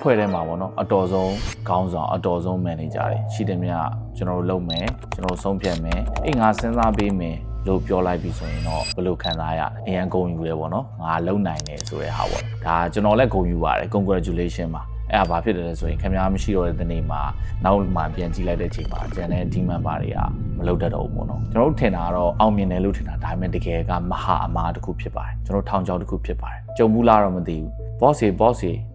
ဖွဲ့ထဲမှာပေါ့နော်အတော်ဆုံးခေါင်းဆောင်အတော်ဆုံး manager တွေရှိတယ်မြတ်ကျွန်တော်တို့လုပ်မယ်ကျွန်တော်ဆုံးဖြတ်မယ်အေးငါစဉ်းစားပေးမယ်လို့ပြောလိုက်ပြီဆိုရင်တော့ဘယ်လိုခံစားရအရင်ဂုဏ်ယူရဲပေါ့နော်ငါလုံနိုင်တယ်ဆိုတဲ့ဟာပေါ့ဒါကျွန်တော်လည်းဂုဏ်ယူပါတယ် congratulation ပါအဲ့ဒါဘာဖြစ်တယ်လဲဆိုရင်ခင်ဗျားမရှိတော့တဲ့နေ့မှာနောက်မှပြန်ကြည့်လိုက်တဲ့အချိန်မှာကျန်တဲ့ team member တွေကမလုပ်တတ်တော့ဘူးပေါ့နော်ကျွန်တော်တို့ထင်တာကတော့အောင်မြင်တယ်လို့ထင်တာဒါပေမဲ့တကယ်ကမဟာအမားတစ်ခုဖြစ်ပါတယ်ကျွန်တော်ထောင်ချောင်းတစ်ခုဖြစ်ပါတယ်ကြုံဘူးလားတော့မသိဘူး boss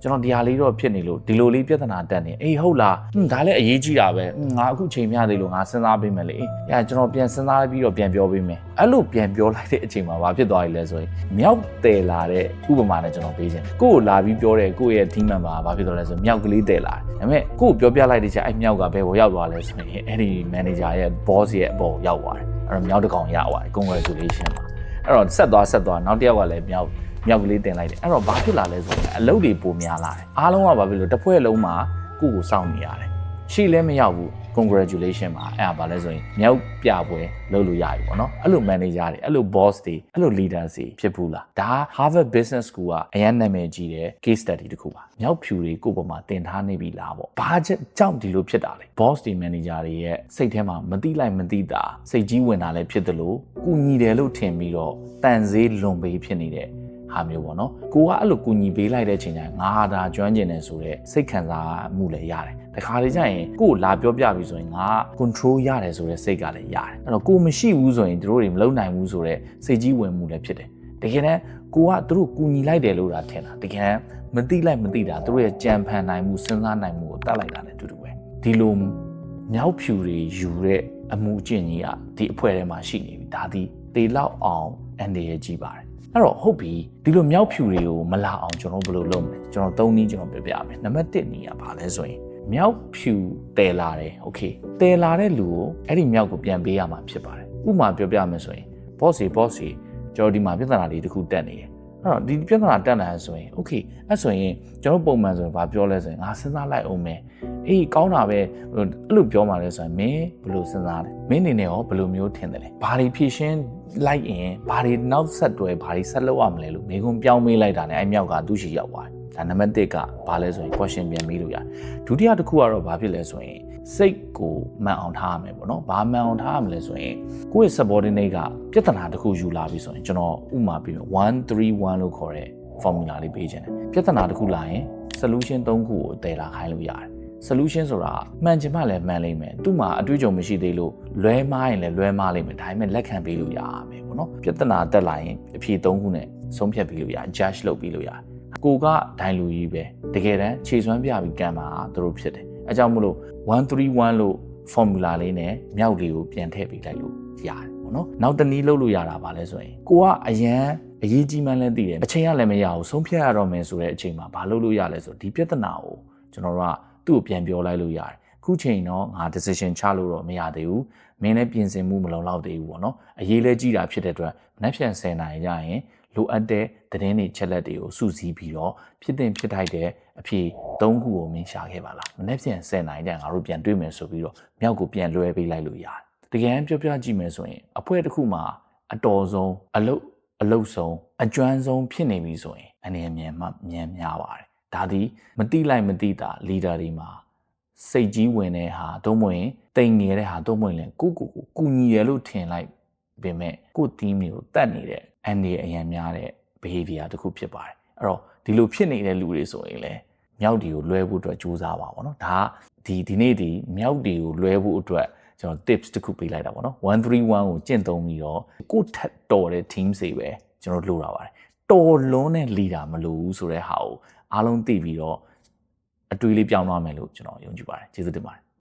ကျွန်တော်တရားလေးတော့ဖြစ်နေလို့ဒီလိုလေးပြဿနာတက်နေအေးဟုတ်လားဒါလည်းအရေးကြီးတာပဲငါအခုချိန်မြသေးလို့ငါစဉ်းစားပေးမယ်လေအေးကျွန်တော်ပြန်စဉ်းစားပြီးတော့ပြန်ပြောပေးမယ်အဲ့လိုပြန်ပြောလိုက်တဲ့အချိန်မှာဘာဖြစ်သွားပြီလဲဆိုရင်မြောက်တယ်လာတဲ့ဥပမာနဲ့ကျွန်တော်ပေးခြင်းကိုယ့်ကိုလာပြီးပြောတဲ့ကိုယ့်ရဲ့ team member ဘာဖြစ်သွားလဲဆိုမြောက်ကလေးတယ်လာတယ်ဒါပေမဲ့ကိုယ့်ကိုပြောပြလိုက်တဲ့ချက်အဲ့မြောက်ကဘယ်ပေါ်ရောက်သွားလဲဆိုရင်အဲ့ဒီ manager ရဲ့ boss ရဲ့အပေါ်ရောက်သွားတယ်အဲ့တော့မြောက်တစ်ကောင်ရသွားတယ် congratulation ပါအဲ့တော့ဆက်သွားနောက်တစ်ယောက်ကလည်းမြောက်ကလေးတင်လိုက်တယ်အဲ့တော့ဘာဖြစ်လာလဲဆိုရင်အလုပ်တွေပိုများလာတယ်အားလုံးကဘာဖြစ်လို့တစ်ဖွဲ့လုံးမှာကိုယ့်ကိုစောင့်နေရတယ်ရှေ့လည်းမရောက်ဘူး congratulation ပါအဲ့ဒါဘာလဲဆိုရင်မြောက်ပြပွဲလုပ်လို့ရပြီပေါ့နော်အဲ့လို manager တွေအဲ့လို boss တွေအဲ့လို leader တွေဖြစ်ဘူးလားဒါ Harvard Business School ကအရန်နာမည်ကြီးတဲ့ case study တစ်ခုပါမြောက်ဖြူတွေကိုယ့်ပေါ်မှာတင်ထားနေပြီလားပေါ့ဘာကြောင့်ဒီလိုဖြစ်တာလဲ boss တွေ manager တွေရဲ့စိတ်ထဲမှာမတိလိုက်မတိတာစိတ်ကြီးဝင်တာလည်းဖြစ်တယ်လို့ကူညီတယ်လို့ထင်ပြီးတော့တန်ဈေးလွန်ပေးဖြစ်နေတဲ့ဟာမျိုးပေါ့နော်ကိုကအဲ့လိုကူညီပေးလိုက်တဲ့အချိန်ကျရင်ငါဟာဒါကျွမ်းကျင်တယ်ဆိုတော့စိတ်ခံစားမှုလည်းရတယ်တခါလေကျရင်ကိုကိုလာပြောပြပြီဆိုရင်ငါ control ရတယ်ဆိုတော့စိတ်ကလည်းရတယ်အဲ့တော့ကိုမရှိဘူးဆိုရင်တို့တွေမလုပ်နိုင်ဘူးဆိုတော့စိတ်ကြီးဝင်မှုလည်းဖြစ်တယ်တကယ်တမ်းကိုကတို့ကူညီလိုက်တယ်လို့ဒါထင်တာတကယ်မသိလိုက်မသိတာတို့ရဲ့ကြံဖန်နိုင်မှုစဉ်းစားနိုင်မှုကိုတတ်လိုက်တာနဲ့တူတူပဲဒီလိုမြောက်ဖြူတွေယူတဲ့အမှုအကျင့်ကြီးကဒီအဖွဲထဲမှာရှိနေပြီဒါဒီတေလောက်အောင်အန်ဒီရဲ့ကြီးပါတယ်အဲ့တော့ဟုတ်ပြီဒီလိုမြောက်ဖြူတွေကိုမလာအောင်ကျွန်တော်ဘယ်လိုလုပ်မလဲကျွန်တော်၃နည်းကျွန်တော်ပြပြမယ်နံပါတ်1နည်းကဘာလဲဆိုရင်မြောက်ဖြူတဲလာတယ်โอเคတဲလာတဲ့လူကိုအဲ့ဒီမြောက်ကိုပြန်ပေးရမှာဖြစ်ပါတယ်ဥပမာပြောပြမယ်ဆိုရင် boss ကျွန်တော်ဒီမှာပြဿနာလေးတစ်ခုတက်နေတယ်အဲ့တော့ဒီပြဿနာတက်လာဆိုရင်โอเคအဲ့ဆိုရင်ကျွန်တော်ပုံမှန်ဆိုရင်ဘာပြောလဲဆိုရင်ငါစဉ်းစားလိုက်အောင်မယ်အေးကောင်းတာပဲအဲ့လိုပြောမှလဲဆိုရင်မင်းဘယ်လိုစဉ်းစားလဲမင်းအနေနဲ့ရောဘယ်လိုမျိုးထင်တယ်လဲဘာတွေဖြည့်ရှင်းလိုက်ရင်ဘာတွေနောက်ဆက်တွဲဘာတွေဆက်လုပ်ရမလဲလို့မိကုံပြောင်းမေးလိုက်တာနဲ့အဲ့မြောက်ကသူ့ရှိရောက်သွားတယ်ဒါနံပါတ်1ကဘာလဲဆိုရင် question ပြန်မေးလို့ရတယ်ဒုတိယတစ်ခုကတော့ဘာဖြစ်လဲဆိုရင်စိတ်ကိုမှန်အောင်ထားရမယ်ပေါ့နော်ဘာမှန်အောင်ထားရမလဲဆိုရင်ကိုယ့်ရဲ့ subordinate ကပြဿနာတစ်ခုယူလာပြီဆိုရင်ကျွန်တော်ဥပမာပြမယ်131လို့ခေါ်တဲ့ formula လေးပေးခြင်းတယ်ပြဿနာတစ်ခုလာရင် solution 3ခုကိုတည်လာခိုင်းလို့ရတယ်solution ဆိုတာမှန်ချင်မှလည်းမှန်လိမ့်မယ်သူ့မှာအတွေ့အကြုံမရှိသေးလို့လွဲမားရင်လည်းလွဲမားလိမ့်မယ်ဒါပေမဲ့လက်ခံပေးလို့ရရမယ်ပေါ့နော်ပြဿနာတက်လာရင်အဖြေ3ခုနဲ့ဆုံးဖြတ်ပေးလို့ရ judge လုပ်ပေးလို့ရကိုကဒိုင်လူကြီးပဲတကယ်တမ်းခြေစွမ်းပြပြီးကမ်းမှာသူတို့ဖြစ်တယ်အဲကြောင့်မို့လို့131လို့ formula လေးနဲ့မြောက်လေးကိုပြန်ထည့်ပေးလိုက်လို့ရတယ်ပေါ့နော်နောက်တစ်နည်းလုပ်လို့ရတာပါလဲဆိုရင်ကိုကအရန်အရေးကြီးမှန်းလည်းသိတယ်အချိန်ကလည်းမရဘူးဆုံးဖြတ်ရတော့မယ်ဆိုတဲ့အချိန်မှာဘာလုပ်လို့ရလဲဆိုဒီပြဿနာကိုကျွန်တော်တို့ကသူ့ကိုပြန်ပြောလိုက်လို့ရတယ်ခုချိန်တော့ငါ decision ချလို့တော့မရသေးဘူးမင်းလည်းပြင်ဆင်မှုမလုံလောက်သေးဘူးပေါ့နော်အရေးလဲကြီးတာဖြစ်တဲ့အတွက်မနေ့ပြန်10နိုင်ရရင်လိုအပ်တဲ့သတင်းတွေချက်လက်တွေကိုစုစည်းပြီးတော့ဖြစ်တင်ဖြစ်ထိုက်တဲ့အဖြေ3ခုကိုမင်းရှာခဲ့ပါလားမနေ့ပြန်10နိုင်တဲ့ငါတို့ပြန်တွေ့မယ်ဆိုပြီးတော့မြောက်ကိုပြန်လွှဲပေးလိုက်လို့ရတယ်တကယ်ပြောပြကြည့်မယ်ဆိုရင်အဖွဲတစ်ခုမှာအတော်ဆုံးအလုတ်ဆုံးအကျွမ်းဆုံးဖြစ်နေပြီဆိုရင်အနေအမြင်မှမြန်များပါတယ်ဒါသည်မတိလိုက်မတိတာ leader တွေမှာစိတ်ကြီးဝင်တဲ့ဟာတော့မဝင်တိမ်နေတဲ့ဟာတော့မဝင်လဲကိုကူညီရလို့ထင်လိုက်ပေမဲ့ကို team တွေကိုတတ်နေတဲ့အန်ဒီအရန်များတဲ့ behavior တစ်ခုဖြစ်ပါတယ်အဲ့တော့ဒီလိုဖြစ်နေတဲ့လူတွေဆိုရင်လည်းမြောက်တွေကိုလွှဲဖို့အတွက်ကြိုးစားပါပေါ့နော်ဒါဒီနေ့ဒီမြောက်တွေကိုလွှဲဖို့အတွက်ကျွန်တော် tips တစ်ခုပေးလိုက်တာပေါ့နော်131ကိုကျင့်သုံးပြီးတော့ကိုထက်တော်တဲ့ team တွေပဲကျွန်တော်လိုတာပါတယ်တော်လွန်းတဲ့ leader မလိုဘူးဆိုတဲ့ဟာကိုအားလုံးသိပြီးတော့အတွေးလေးပြောင်းသွားမယ်လို့ကျွန်တော်ယုံကြည်ပါတယ်ကျေးဇူးတင်ပါတယ်